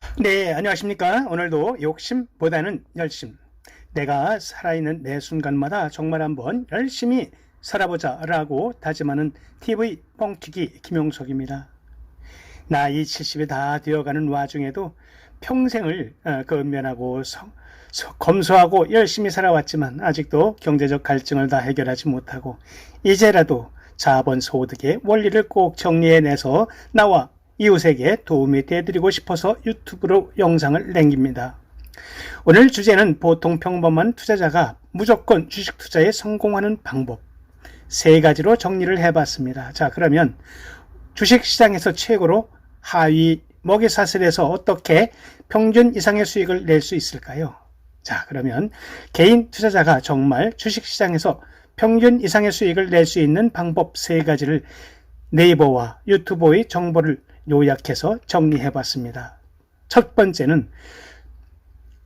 네, 안녕하십니까. 오늘도 욕심보다는 열심. 내가 살아있는 매 순간마다 정말 한번 열심히 살아보자 라고 다짐하는 TV 뻥튀기 김용석입니다. 나이 70이 다 되어가는 와중에도 평생을 근면하고 검소하고 열심히 살아왔지만 아직도 경제적 갈증을 다 해결하지 못하고 이제라도 자본 소득의 원리를 꼭 정리해내서 나와 이웃에게 도움이 되드리고 싶어서 유튜브로 영상을 남깁니다. 오늘 주제는 보통 평범한 투자자가 무조건 주식 투자에 성공하는 방법 3가지로 정리를 해봤습니다. 자, 그러면 주식시장에서 최고로 하위 먹이사슬에서 어떻게 평균 이상의 수익을 낼 수 있을까요? 자, 그러면 개인 투자자가 정말 주식시장에서 평균 이상의 수익을 낼 수 있는 방법 3가지를 네이버와 유튜브의 정보를 요약해서 정리해봤습니다. 첫 번째는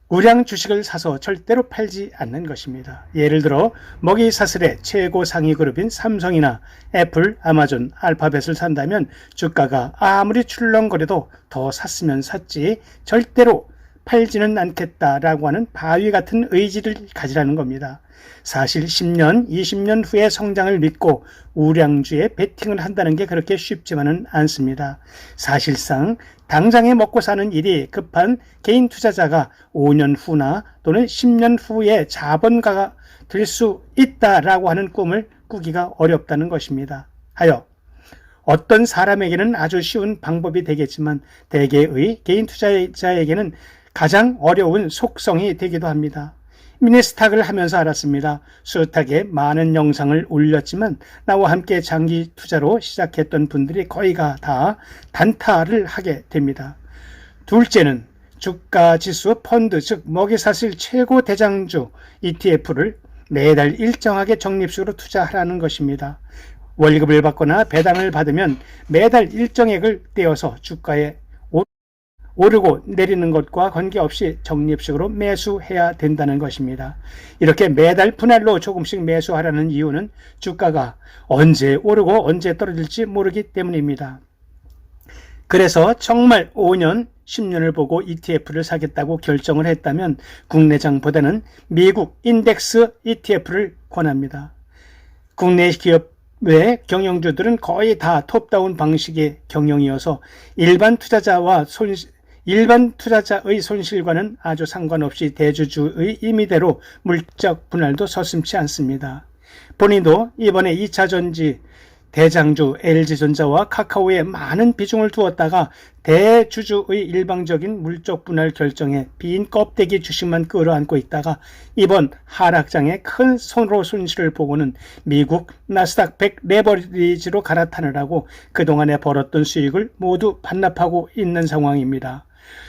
우량 주식을 사서 절대로 팔지 않는 것입니다. 예를 들어 먹이사슬의 최고 상위 그룹인 삼성이나 애플, 아마존, 알파벳을 산다면 주가가 아무리 출렁거려도 더 샀으면 샀지 절대로 팔지는 않겠다라고 하는 바위 같은 의지를 가지라는 겁니다. 사실 10년, 20년 후의 성장을 믿고 우량주에 베팅을 한다는 게 그렇게 쉽지만은 않습니다. 사실상 당장에 먹고 사는 일이 급한 개인 투자자가 5년 후나 또는 10년 후에 자본가가 될 수 있다라고 하는 꿈을 꾸기가 어렵다는 것입니다. 하여 어떤 사람에게는 아주 쉬운 방법이 되겠지만 대개의 개인 투자자에게는 가장 어려운 속성이 되기도 합니다. 미니스탁을 하면서 알았습니다. 숱하게 많은 영상을 올렸지만 나와 함께 장기 투자로 시작했던 분들이 거의가 다 단타를 하게 됩니다. 둘째는 주가 지수 펀드 즉 먹이사슬 최고 대장주 ETF를 매달 일정하게 적립식으로 투자하라는 것입니다. 월급을 받거나 배당을 받으면 매달 일정액을 떼어서 주가에 오르고 내리는 것과 관계없이 적립식으로 매수해야 된다는 것입니다. 이렇게 매달 분할로 조금씩 매수하라는 이유는 주가가 언제 오르고 언제 떨어질지 모르기 때문입니다. 그래서 정말 5년, 10년을 보고 ETF를 사겠다고 결정을 했다면 국내장보다는 미국 인덱스 ETF를 권합니다. 국내 기업의 경영주들은 거의 다 톱다운 방식의 경영이어서 일반 투자자의 손실과는 아주 상관없이 대주주의 임의대로 물적 분할도 서슴지 않습니다. 본인도 이번에 2차전지 대장주 LG전자와 카카오에 많은 비중을 두었다가 대주주의 일방적인 물적 분할 결정에 빈 껍데기 주식만 끌어안고 있다가 이번 하락장에 큰 손실을 보고는 미국 나스닥 100 레버리지로 갈아타느라고 그동안에 벌었던 수익을 모두 반납하고 있는 상황입니다.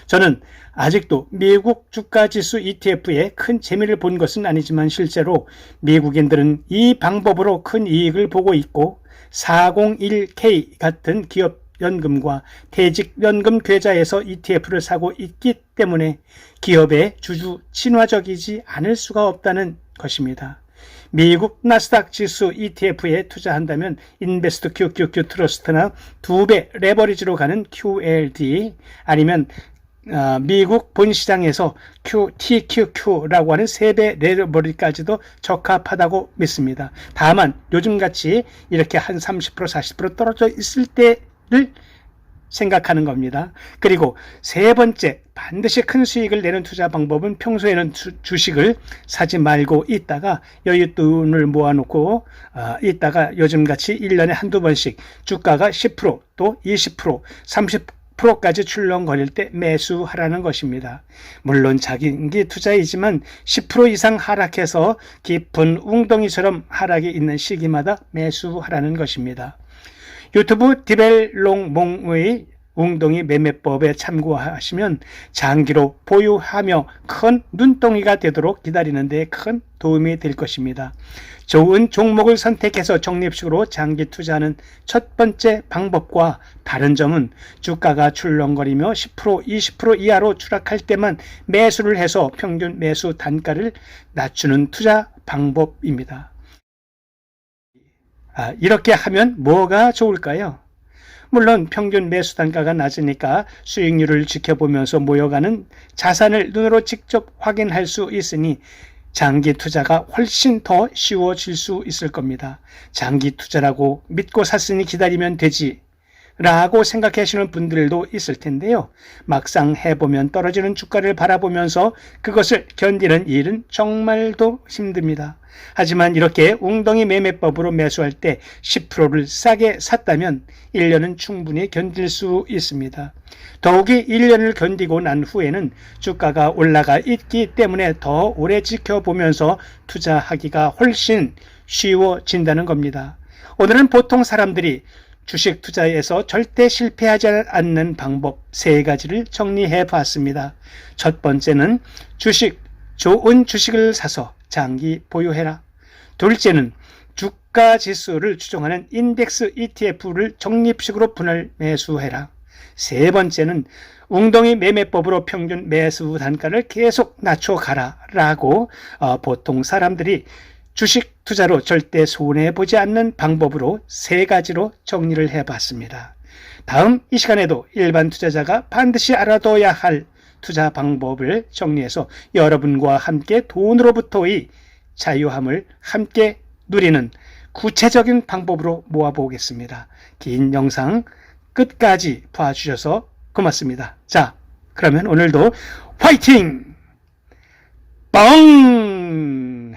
저는 아직도 미국 주가지수 ETF에 큰 재미를 본 것은 아니지만 실제로 미국인들은 이 방법으로 큰 이익을 보고 있고 401k 같은 기업연금과 퇴직연금 계좌에서 ETF를 사고 있기 때문에 기업의 주주 친화적이지 않을 수가 없다는 것입니다. 미국 나스닥 지수 ETF에 투자한다면 인베스트 QQQ 트러스트나 2배 레버리지로 가는 QLD 아니면 미국 본시장에서 TQQ라고 하는 3배 레버리지까지도 적합하다고 믿습니다. 다만 요즘같이 이렇게 한 30% 40% 떨어져 있을 때를 생각하는 겁니다. 그리고 세 번째, 반드시 큰 수익을 내는 투자 방법은 평소에는 주식을 사지 말고 있다가 여윳돈을 모아놓고 있다가 요즘같이 1년에 한두 번씩 주가가 10% 또 20% 30%까지 출렁거릴 때 매수하라는 것입니다. 물론 장기 투자이지만 10% 이상 하락해서 깊은 웅덩이처럼 하락이 있는 시기마다 매수하라는 것입니다. 유튜브 디벨롱몽의 웅덩이 매매법에 참고하시면 장기로 보유하며 큰 눈덩이가 되도록 기다리는 데 큰 도움이 될 것입니다. 좋은 종목을 선택해서 적립식으로 장기 투자하는 첫 번째 방법과 다른 점은 주가가 출렁거리며 10% 20% 이하로 추락할 때만 매수를 해서 평균 매수 단가를 낮추는 투자 방법입니다. 이렇게 하면 뭐가 좋을까요? 물론 평균 매수 단가가 낮으니까 수익률을 지켜보면서 모여가는 자산을 눈으로 직접 확인할 수 있으니 장기 투자가 훨씬 더 쉬워질 수 있을 겁니다. 장기 투자라고 믿고 샀으니 기다리면 되지 라고 생각하시는 분들도 있을 텐데요. 막상 해보면 떨어지는 주가를 바라보면서 그것을 견디는 일은 정말도 힘듭니다. 하지만 이렇게 웅덩이 매매법으로 매수할 때 10%를 싸게 샀다면 1년은 충분히 견딜 수 있습니다. 더욱이 1년을 견디고 난 후에는 주가가 올라가 있기 때문에 더 오래 지켜보면서 투자하기가 훨씬 쉬워진다는 겁니다. 오늘은 보통 사람들이 주식 투자에서 절대 실패하지 않는 방법 3가지를 정리해 봤습니다. 첫 번째는 좋은 주식을 사서 장기 보유해라. 둘째는 주가 지수를 추종하는 인덱스 ETF를 적립식으로 분할 매수해라. 세 번째는 웅덩이 매매법으로 평균 매수 단가를 계속 낮춰가라 라고 보통 사람들이 주식 투자로 절대 손해보지 않는 방법으로 3가지로 정리를 해봤습니다. 다음 이 시간에도 일반 투자자가 반드시 알아둬야 할 투자 방법을 정리해서 여러분과 함께 돈으로부터의 자유함을 함께 누리는 구체적인 방법으로 모아보겠습니다. 긴 영상 끝까지 봐주셔서 고맙습니다. 자, 그러면 오늘도 화이팅! 뻥!